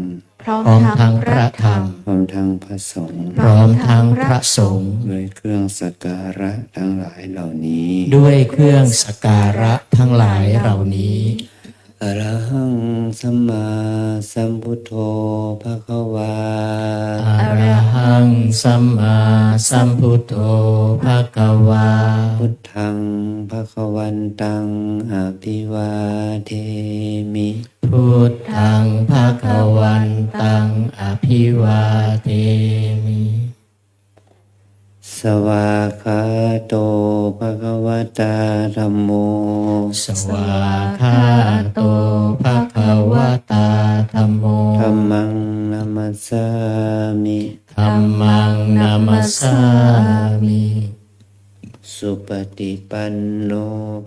พร้อม พร้อม ทั้ ทั้ ง ง พ พ ระ ระ ธ ธ ร ร ร ร ม ม พร้อมทั้งพระสงฆ์ พร้อมทั้งพระสงฆ์ ด้วยเครื่องสักการะทั้งหลายเหล่านี้ ด้วยเครื่องสักการะทั้งหลายเหล่านี้ อะระหังสัมมาสัมพุทโธภะคะวา อะระหังสัมมาสัมพุทโธภะคะวา พุทธังภะคะวันตังอภิวาเทมิ พุทธังภะคะวันตังอภิวาเทมิ สวากขาโตภะคะวตาธัมโม สวากขาโตภะคะวะตาธัมโม ธัมมังนัมสสามิ ธัมมังนัมสสามิ สุปฏิปันโน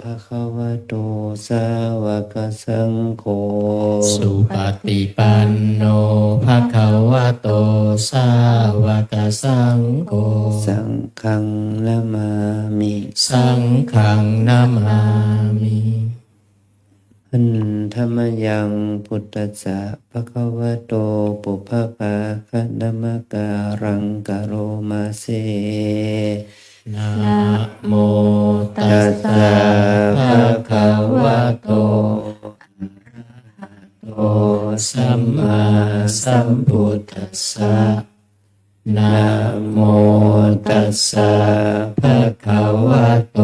ภะคะวะโตสาวกสังโฆ สุปฏิปันโนภะคะวะโตสาวกสังโฆ สังฆังนะมามิ สังฆังนามามิ อันธรรมยังพุทธัสสะภะคะวะโตปุพพภาคะนะมะการังกะโรมาเส นะโมตัสสะภะคะวะโตโตสัมมาสัมพุทธัสสะนะโมตัสสะภะคะวะโต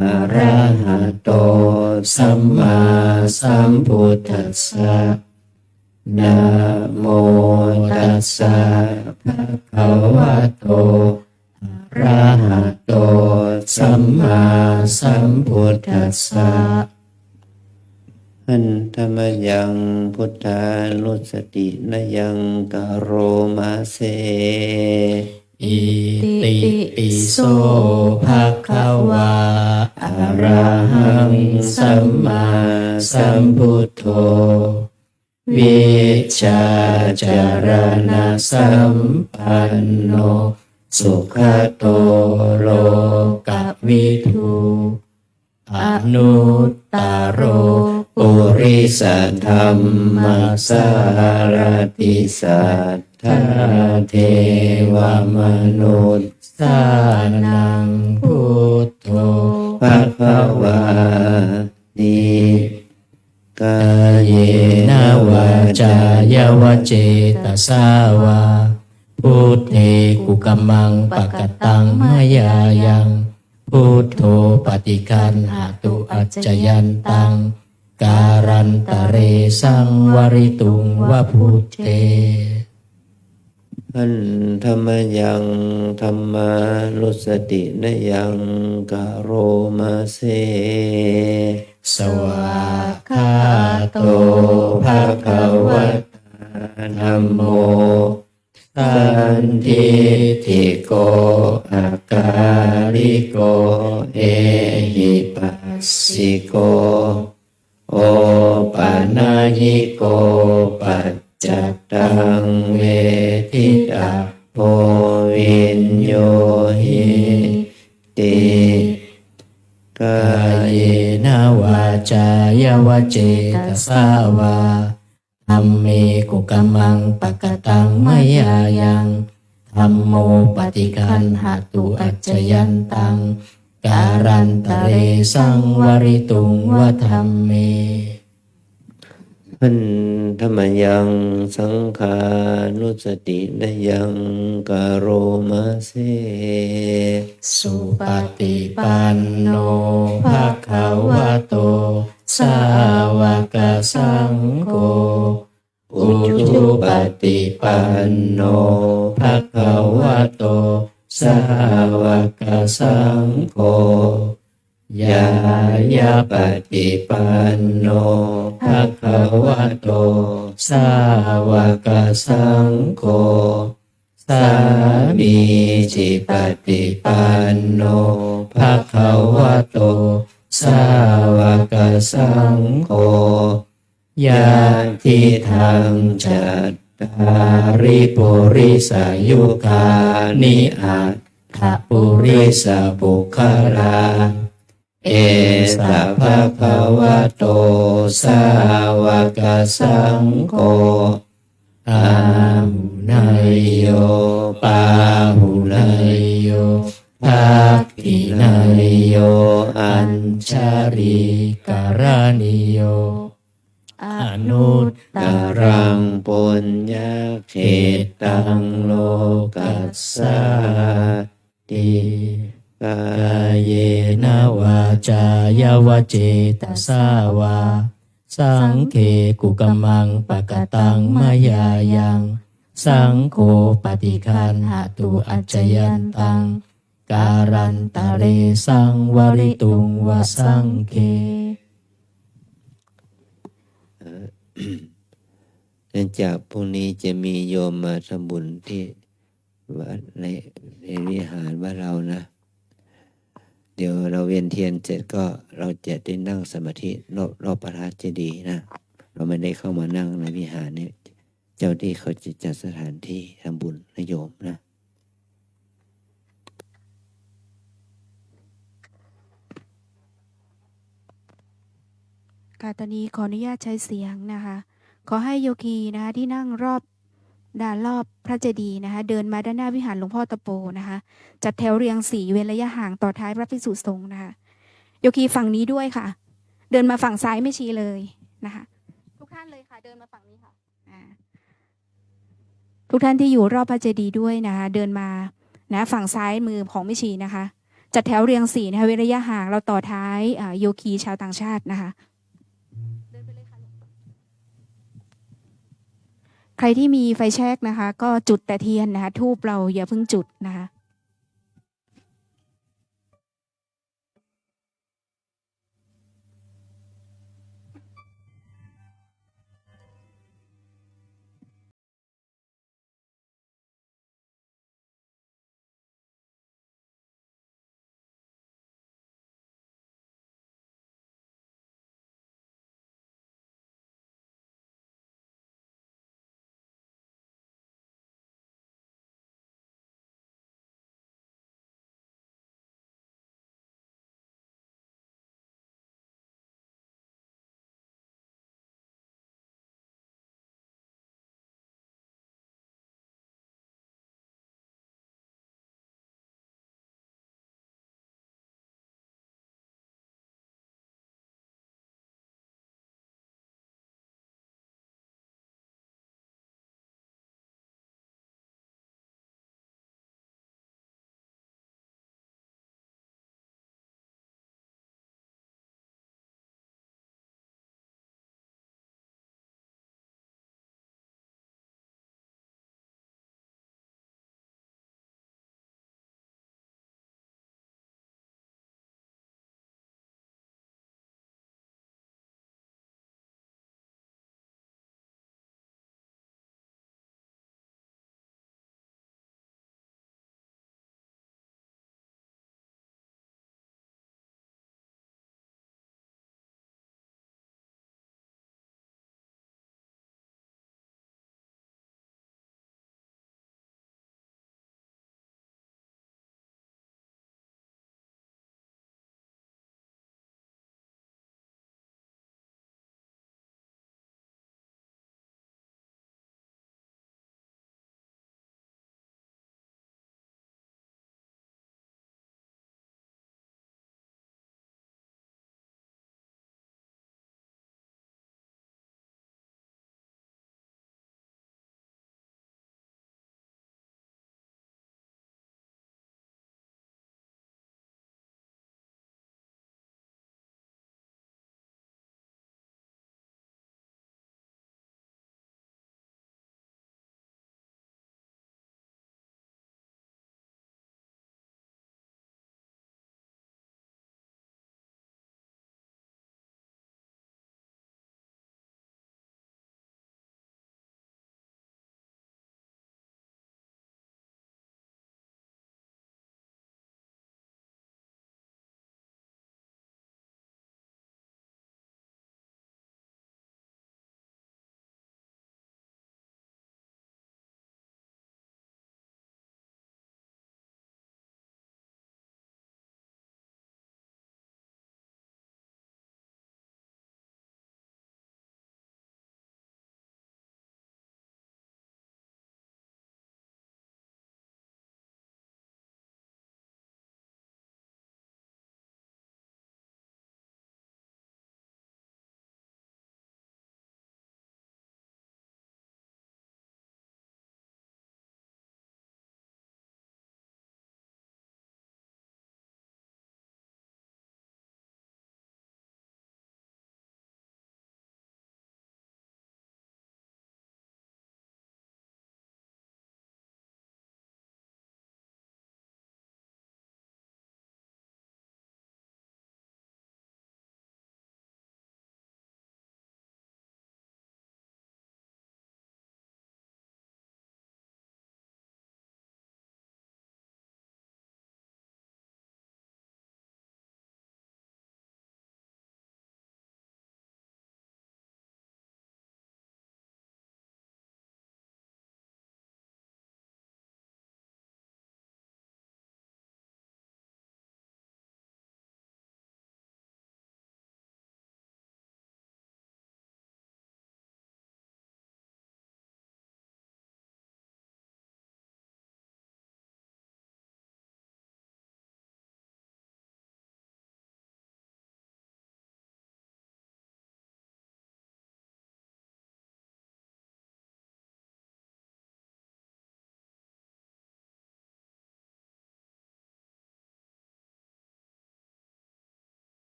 อะระหะโตสัมมาสัมพุทธัสสะนะโมตัสสะภะคะวะโตอะระหะโตสัมมาสัมพุทธัสสะ อันธรรมยังพุทธานุสตินยังกะโรมาเส อิติปิโสภะคะวะอะระหังสัมมาสัมพุทโธวิชาจารณสัมปันโนสุขโตโลกวิทูอนุตตโรปุริสธรรมสารติสัทธาเทวมนุษย์สานังพุทโธ ภะคะวานิกา เยนะวาจายวเจตสาวาพุทเทกุกัมมังปะกตังมายายังพุทโธปฏิคันหาตุอัจจยันตังการันตะเรสังวริตุงวะพุทเท อันธรรมยังธรรมานุสตินยังกะโรมาเส สวากขาโตภะคะวะตาธัมโมสันทิติโกอาการิโกเอหิปัสสิโกโอปัญญิโกปัจจตังเวทิตาโพวินโยหิติ กาก าย ยนะวาจายวเจตสาวาธัมเมกุกัมมังปะกตังมายายังธัมโมปฏิคันหาตุอัจจยันตังการันตะเรสังวริตุงวะธัมเม อันธรรมยังสังขานุสตินยังกะโรมาเส สุปฏิปันโนภะคะวะโตสาวกสังโฆอุชุปฏิปันโนภะคะวะโตสาวกสังโฆยายาปฏิปันโนภะคะวะโตสาวกสังโฆสามีจิปฏิปันโนภะคะวะโตสาวกสังโฆยาทิทังจัตตาริปุริสายุคานิอัตถปุริสบุคลาเอสะภะคะวะโตสาวกสังโฆ อาหุนายโยปาหุนายโยทักขินายโยอัญชาริการณิโยอนุตตรังปุญญเขตังโลกัสสาติกายเยนะวาจายวเจตสาวาสังเคกุกมังปะกตังมายายังสังโฆปฏิคันหตุอัจจยันตังการันตะเรสังวริตุงวสังเค เนื่องจากพรุ่งนี้จะมีโยมมาทำบุญที่วัดในวิหารบ้านเรานะ เดี๋ยวเราเวียนเทียนเสร็จก็เราจะได้นั่งสมาธิรอบพระธาตุเจดีย์นะ เราไม่ได้เข้ามานั่งในวิหารนี้เจ้าที่เขาจะจัดสถานที่ทำบุญนะโยมนะ ค่ะตอนนี้ขออนุญาตใช้เสียงนะคะ ขอให้โยคีนะคะที่นั่งด้านรอบพระเจดีย์นะคะ เดินมาด้านหน้าวิหารหลวงพ่อตะโปนะคะ จัดแถวเรียงสี่เว้นระยะห่างต่อท้ายพระภิกษุสงฆ์นะคะ โยคีฝั่งนี้ด้วยค่ะ เดินมาฝั่งซ้ายไม่ชี้เลยนะคะ ทุกท่านเลยค่ะ เดินมาฝั่งนี้ค่ะทุกท่านที่อยู่รอบพระเจดีย์ด้วยนะคะ เดินมานะฝั่งซ้ายมือของไม่ชี้นะคะ จัดแถวเรียงสี่นะคะเว้นระยะห่างเราต่อท้ายโยคีชาวต่างชาตินะคะ ใครที่มีไฟแช็กนะคะก็จุดแต่เทียนนะคะธูปเราอย่าเพิ่งจุดนะคะ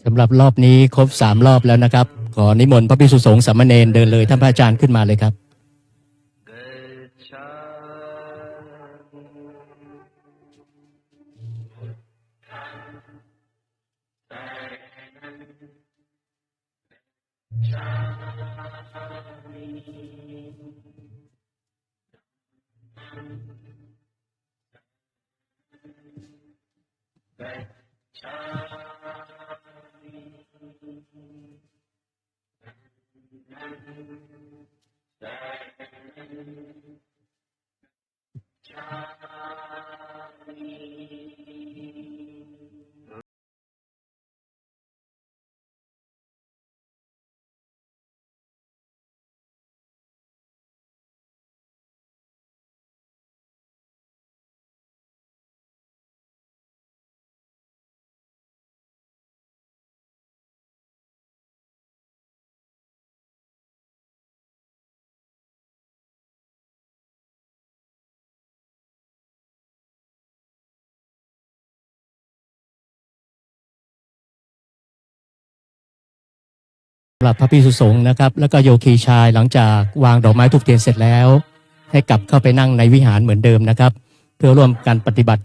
สำหรับรอบนี้ครบ3 รอบแล้วนะครับ ขอนิมนต์พระภิกษุสงฆ์สามเณรเดินเลยท่านพระอาจารย์ขึ้นมาเลยครับ สำหรับพระภิกษุสงฆ์นะครับแล้วก็โยคีชายหลังจากวางดอกไม้ธูปเทียนเสร็จแล้ว ให้กลับเข้าไปนั่งในวิหารเหมือนเดิมนะครับ เพื่อร่วมการปฏิบัติ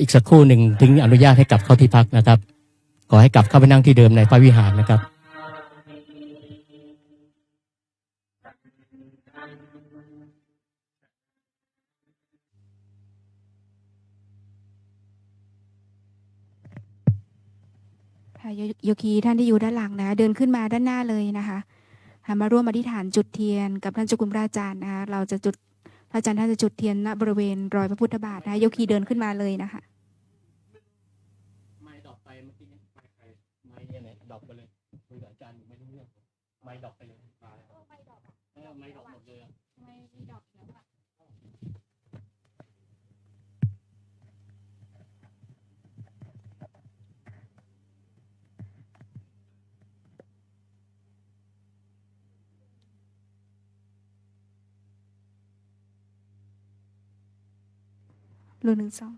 อีกสักครู่หนึ่งถึงอนุญาตให้กลับเข้าที่พักนะครับ ขอให้กลับเข้าไปนั่งที่เดิมในพระวิหารนะครับ ค่ะโยคีท่านที่อยู่ด้านหลังนะเดินขึ้นมาด้านหน้าเลยนะคะมาร่วมอธิษฐานจุดเทียนกับท่านเจ้าคุณพระอาจารย์นะคะเราจะจุดพระอาจารย์ท่านจะจุดเทียนณบริเวณรอยพระพุทธบาทนะโยคีเดินขึ้นมาเลยนะคะ ไม่ดอกไปเมื่อกี้นี้ไม่ใครไม่เนี่ยไหนดอกไปเลยคุยกับอาจารย์ไม่รู้เรื่องไม่ดอกไปเลยมาแล้วไม่ดอกไม่ดอกหมดเลยไม่ดอกแล้วอะ รูหนึ่งสอง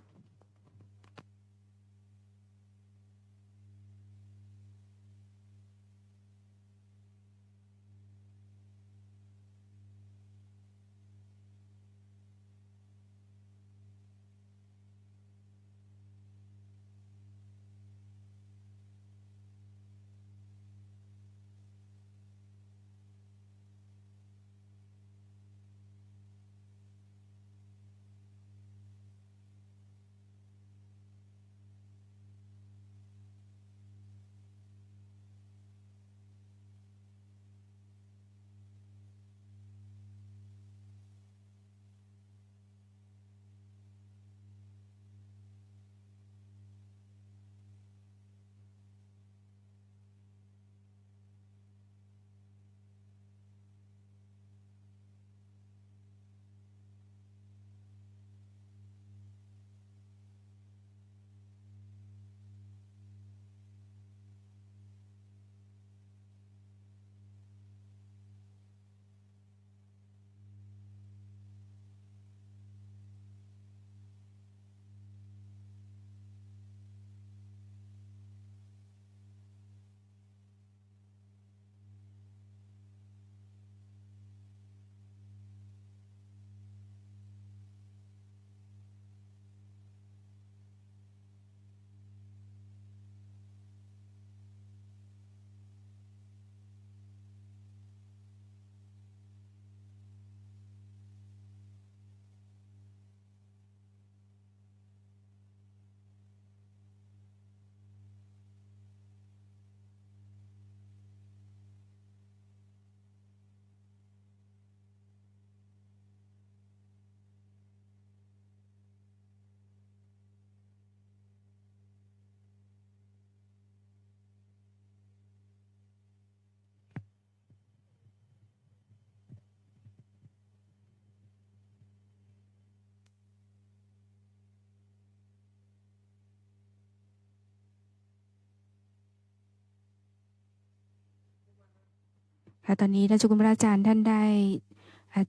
ค่ะตอนนี้ท่านเจ้าคุณพระอาจารย์ท่านได้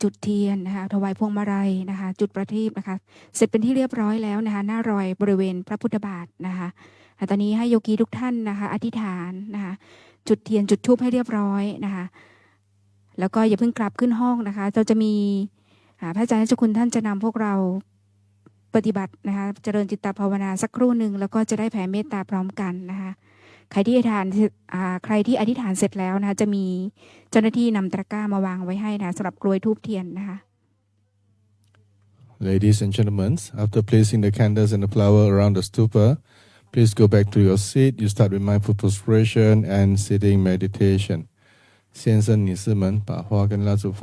จุดเทียนนะคะถวายพวงมาลัยนะคะจุดประทีปนะคะเสร็จเป็นที่เรียบร้อยแล้วนะคะหน้ารอยบริเวณพระพุทธบาทนะคะตอนนี้ให้โยคีทุกท่านนะคะอธิษฐานนะคะจุดเทียนจุดธูปให้เรียบร้อยนะคะแล้วก็อย่าเพิ่งกลับขึ้นห้องนะคะเราจะมีพระอาจารย์เจ้าคุณท่านจะนำพวกเราปฏิบัตินะคะเจริญจิตตภาวนาสักครู่หนึ่งแล้วก็จะได้แผ่เมตตาพร้อมกันนะคะใครที่อธิษฐานเสร็จแล้วนะคะจะมีเจ้าหน้าที่นำตะกร้ามาวางไว้ให้นะสำหรับกลวยธูปเทียนนะคะ Ladies and gentlemen, after placing the candles and the flower around the stupa, please go back to your seat. You start with mindful prostration and sitting meditation. 先生、女士们，把花跟蜡烛放